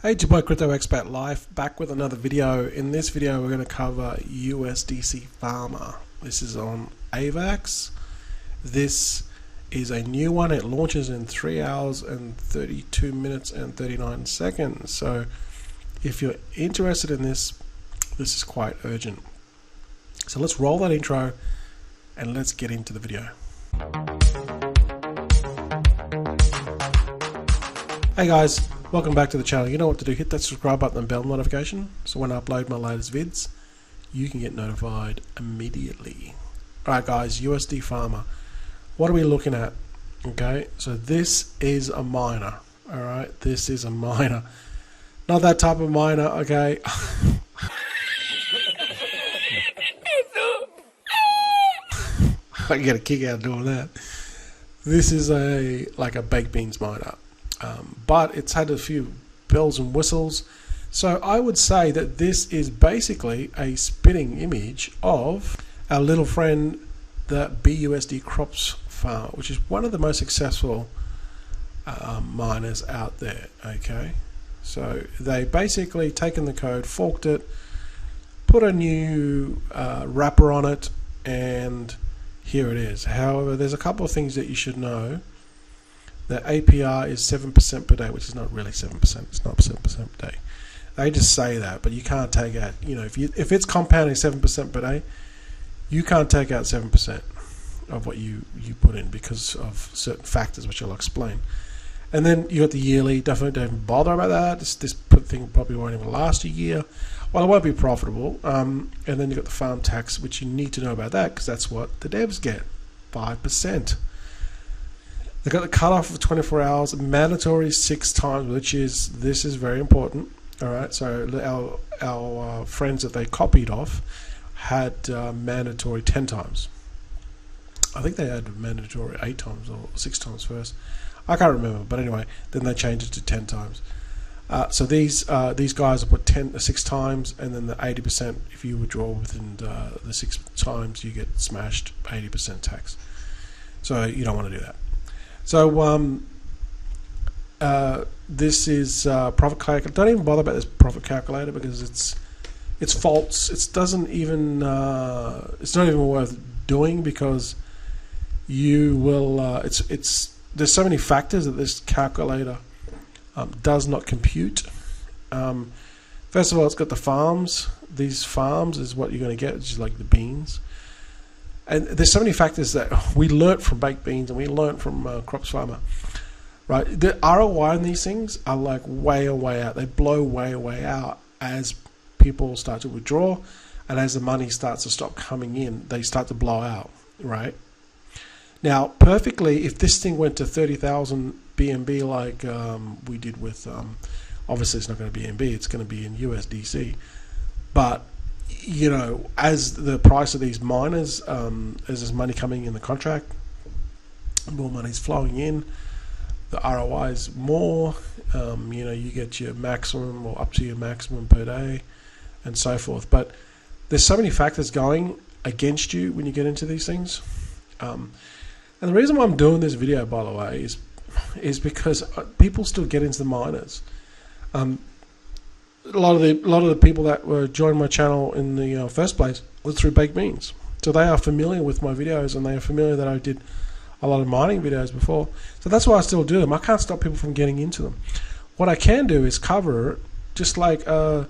Hey, it's your boy Crypto Expat Life, back with another video. In this video we're going to cover USDC Farmer. This is on AVAX. This is a new one. It launches in 3 hours and 32 minutes and 39 seconds. So if you're interested in this, this is quite urgent. So let's roll that intro and let's get into the video. Hey guys, welcome back to the channel. You know what to do. Hit that subscribe button and bell notification so when I upload my latest vids, you can get notified immediately. Alright guys, USD Farmer. What are we looking at? Okay, so this is a miner. Alright, this is a miner. Not that type of miner, okay? I get a kick out of doing that. This is like a baked beans miner. But it's had a few bells and whistles. So I would say that this is basically a spitting image of our little friend, the BUSD Crops Farmer, which is one of the most successful miners out there. Okay, so they basically taken the code, forked it, put a new wrapper on it, and here it is. However, there's a couple of things that you should know. The APR is 7% per day, which is not really 7%. It's not 7% per day. They just say that, but you can't take out. You know, if it's compounding 7% per day, you can't take out 7% of what you put in because of certain factors, which I'll explain. And then you got the yearly. Definitely don't bother about that. This thing probably won't even last a year. Well, it won't be profitable. And then you got the farm tax, which you need to know about that because that's what the devs get, 5%. They got the cutoff of 24 hours, mandatory 6 times, this is very important. All right, so our friends that they copied off had mandatory 10 times. I think they had mandatory 8 times or 6 times first. I can't remember, but anyway, then they changed it to 10 times. So these guys have put 6 times, and then the 80%. If you withdraw within the 6 times, you get smashed 80% tax. So you don't want to do that. So this is profit calculator. Don't even bother about this profit calculator because it's false. It doesn't even it's not even worth doing because you will. There's so many factors that this calculator does not compute. First of all, it's got the farms. These farms is what you're going to get, which is like the beans. And there's so many factors that we learnt from baked beans and we learnt from Crops Farmer, right? The ROI on these things are like way out. They blow way out as people start to withdraw, and as the money starts to stop coming in, they start to blow out, right? Now, perfectly, if this thing went to 30,000 BNB like we did with, obviously it's not going to be BNB, it's going to be in USDC, but you know, as the price of these miners, as there's money coming in the contract, more money's flowing in, the ROI is more, you know, you get your maximum or up to your maximum per day and so forth. But there's so many factors going against you when you get into these things. And the reason why I'm doing this video, by the way, is because people still get into the miners. A lot of the people that were joining my channel in the first place was through baked beans, so they are familiar with my videos and they are familiar that I did a lot of mining videos before. So that's why I still do them. I can't stop people from getting into them. What I can do is cover it, just like a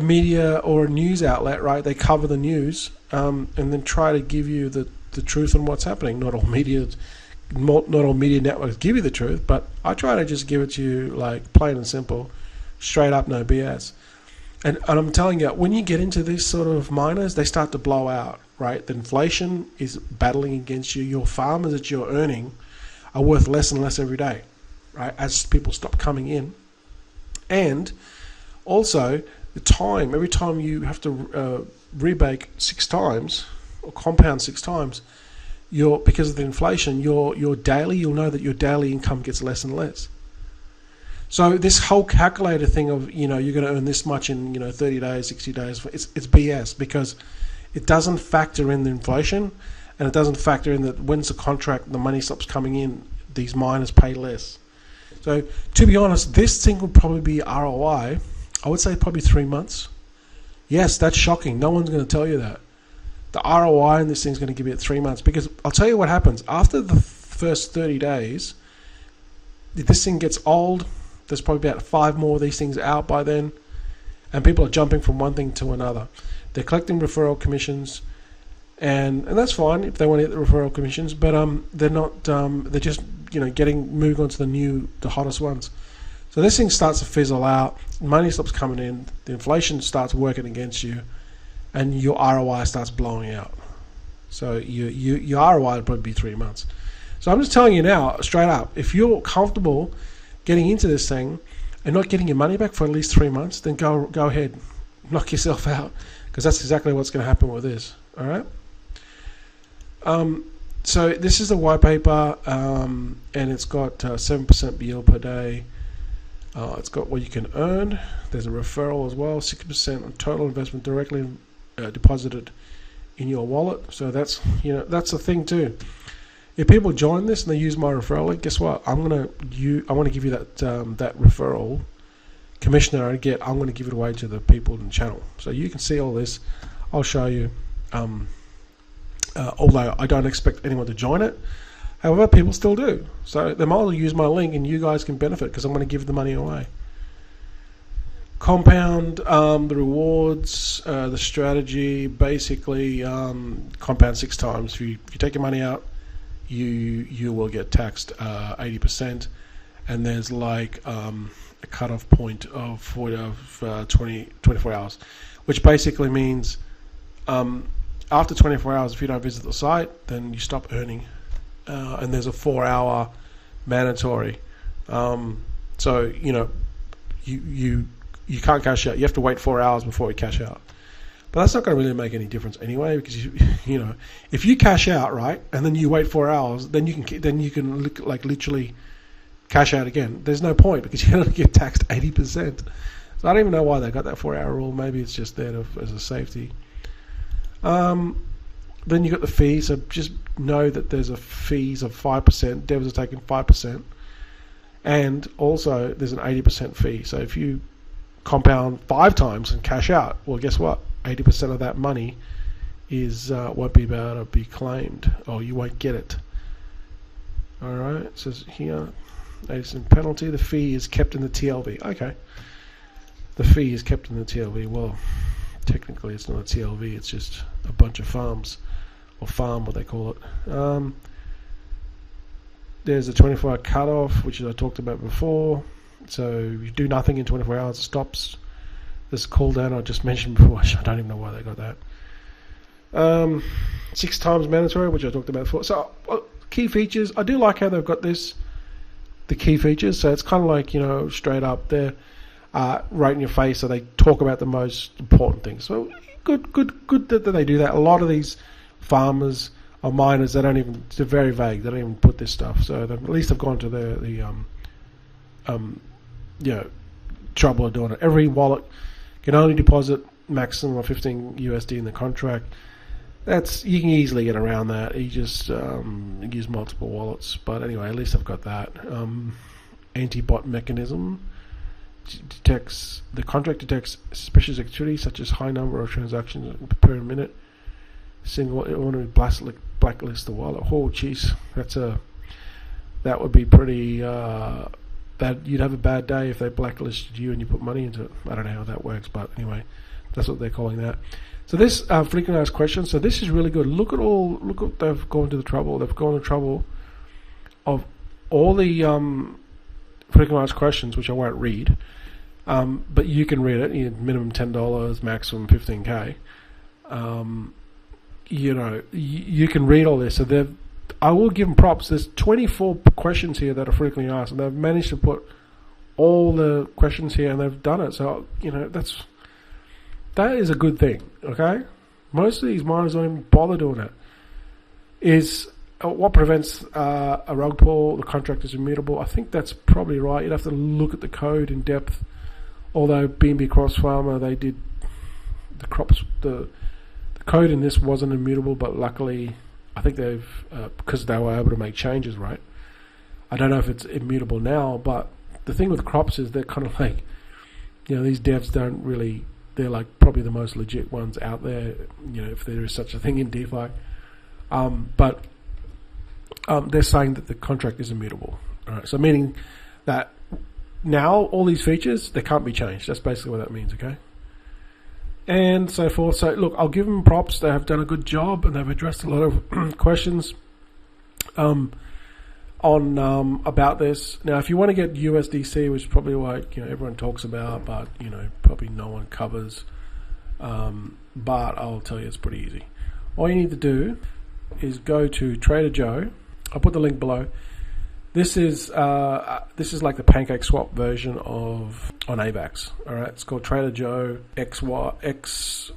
media or a news outlet, right? They cover the news and then try to give you the truth on what's happening. Not all media networks give you the truth, but I try to just give it to you like plain and simple. Straight up, no BS. And I'm telling you, when you get into these sort of miners, they start to blow out, right? The inflation is battling against you. Your farmers that you're earning are worth less and less every day, right? As people stop coming in. And also, the time, every time you have to rebake 6 times or compound 6 times, because of the inflation, your daily, you'll know that your daily income gets less and less. So this whole calculator thing of, you know, you're going to earn this much in, you know, 30 days, 60 days, it's BS because it doesn't factor in the inflation and it doesn't factor in that when's the contract, the money stops coming in, these miners pay less. So to be honest, this thing would probably be ROI. I would say probably 3 months. Yes, that's shocking. No one's going to tell you that. The ROI in this thing is going to give you 3 months, because I'll tell you what happens after the first 30 days. If this thing gets old, there's probably about 5 more of these things out by then, and people are jumping from one thing to another. They're collecting referral commissions, and that's fine if they want to get the referral commissions, but they're not. They're just moving on to the hottest ones. So this thing starts to fizzle out. Money stops coming in. The inflation starts working against you, and your ROI starts blowing out. So your ROI will probably be 3 months. So I'm just telling you now, straight up, if you're comfortable getting into this thing and not getting your money back for at least 3 months, then go ahead, knock yourself out, because that's exactly what's going to happen with this. All right. So this is the white paper, and it's got 7% yield per day. It's got what you can earn. There's a referral as well, 6% on total investment directly deposited in your wallet. So that's that's the thing too. If people join this and they use my referral link, guess what? I want to give you that referral commission that I get. I'm going to give it away to the people in the channel, so you can see all this. I'll show you. Although I don't expect anyone to join it, however, people still do. So they might as well use my link, and you guys can benefit because I'm going to give the money away. Compound, the rewards, the strategy, basically compound 6 times. If you take your money out, you will get taxed 80%, and there's like a cutoff point of 24 hours, which basically means after 24 hours, if you don't visit the site, then you stop earning, and there's a 4-hour mandatory. So you can't cash out. You have to wait 4 hours before you cash out. But that's not going to really make any difference anyway, because if you cash out, right, and then you wait 4 hours, then you can like literally cash out again. There's no point, because you're going to get taxed 80%. So I don't even know why they got that 4-hour rule. Maybe it's just there as a safety. Then you got the fee. So just know that there's a fees of 5%. Devs are taking 5%, and also there's an 80% fee. So if you compound 5 times and cash out, well, guess what? 80% of that money won't be able to be claimed, or you won't get it. All right. It says here, 80% penalty. The fee is kept in the TLV. Okay. The fee is kept in the TLV. Well, technically it's not a TLV. It's just a bunch of farms, or farm, what they call it. There's a 24-hour cutoff, which I talked about before. So you do nothing in 24 hours, it stops. This cooldown I just mentioned before, I don't even know why they got that. 6 times mandatory, which I talked about before. So key features, I do like how they've got the key features. So it's kind of like, straight up there, right in your face. So they talk about the most important things. So good that they do that. A lot of these farmers or miners, they're very vague. They don't even put this stuff. So at least they've gone to the trouble of doing it. Every wallet can only deposit maximum of 15 USD in the contract. You can easily get around that. You just use multiple wallets. But anyway, at least I've got that. Anti-bot mechanism the contract detects suspicious activity such as high number of transactions per minute. Single want to blacklist the wallet. Oh, jeez, that would be pretty. That you'd have a bad day if they blacklisted you and you put money into it. I don't know how that works, but anyway, that's what they're calling that. So this frequently asked questions. So this is really good. Look what they've gone to the trouble. They've gone to the trouble of all the frequently asked questions, which I won't read, but you can read it. Minimum $10, maximum 15K. You can read all this. So I will give them props. There's 24 questions here that are frequently asked, and they've managed to put all the questions here, and they've done it. So that is a good thing. Okay, most of these miners don't even bother doing it. Is what prevents a rug pull? The contract is immutable. I think that's probably right. You'd have to look at the code in depth. Although B&B Cross Farmer, they did the crops. The code in this wasn't immutable, but luckily, I think they've because they were able to make changes, right? I don't know if it's immutable now, but the thing with crops is they're kind of like, these devs don't really, they're like probably the most legit ones out there, if there is such a thing in DeFi. But they're saying that the contract is immutable. All right, so meaning that now all these features, they can't be changed. That's basically what that means, okay? And so forth. So look, I'll give them props. They have done a good job and they've addressed a lot of questions on about this. Now, if you want to get USDC, which is probably what everyone talks about, but probably no one covers, but I'll tell you it's pretty easy. All you need to do is go to Trader Joe. I'll put the link below. This is like the Pancake Swap version on AVAX. All right, it's called Trader Joe XYZ.com.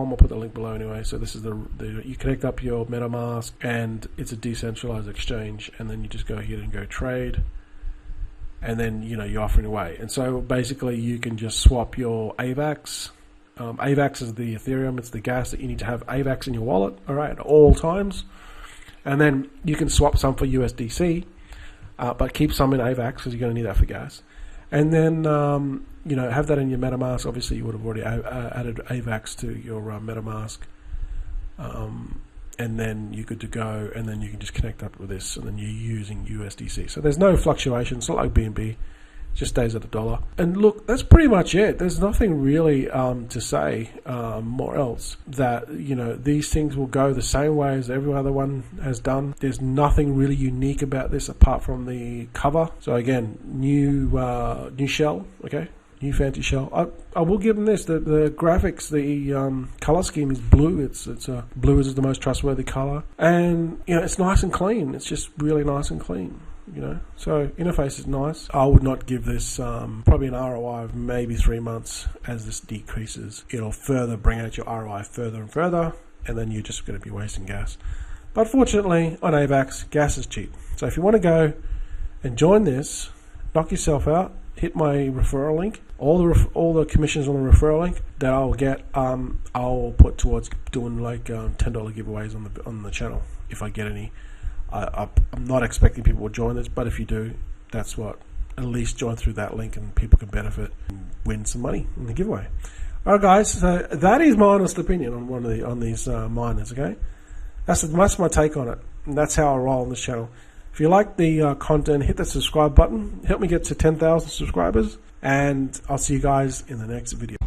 I'll put the link below anyway. So this is you connect up your MetaMask, and it's a decentralized exchange, and then you just go ahead and go trade, and then you're offering away. And so basically, you can just swap your AVAX. AVAX is the Ethereum. It's the gas that you need to have AVAX in your wallet. All right, at all times. And then you can swap some for USDC, but keep some in AVAX because you're going to need that for gas. And then, have that in your MetaMask. Obviously, you would have already added AVAX to your MetaMask. And then you're good to go. And then you can just connect up with this. And then you're using USDC. So there's no fluctuation. It's not like BNB. Just stays at $1. And look, that's pretty much it. There's nothing really to say more else. That these things will go the same way as every other one has done. There's nothing really unique about this apart from the cover. So again, new shell, okay, new fancy shell. I will give them this. The graphics, the color scheme is blue. It's blue is the most trustworthy color, and it's nice and clean. It's just really nice and clean. So interface is nice. I would not give this probably an ROI of maybe 3 months. As this decreases, it'll further bring out your ROI further and further, and then you're just going to be wasting gas. But fortunately, on AVAX, gas is cheap. So if you want to go and join this, knock yourself out, hit my referral link. All the commissions on the referral link that I'll get, I'll put towards doing like $10 giveaways on the channel if I get any. I'm not expecting people will join this, but if you do, that's what. At least join through that link, and people can benefit and win some money in the giveaway. All right, guys. So that is my honest opinion on these miners. Okay, that's my take on it, and that's how I roll on this channel. If you like the content, hit that subscribe button. Help me get to 10,000 subscribers, and I'll see you guys in the next video.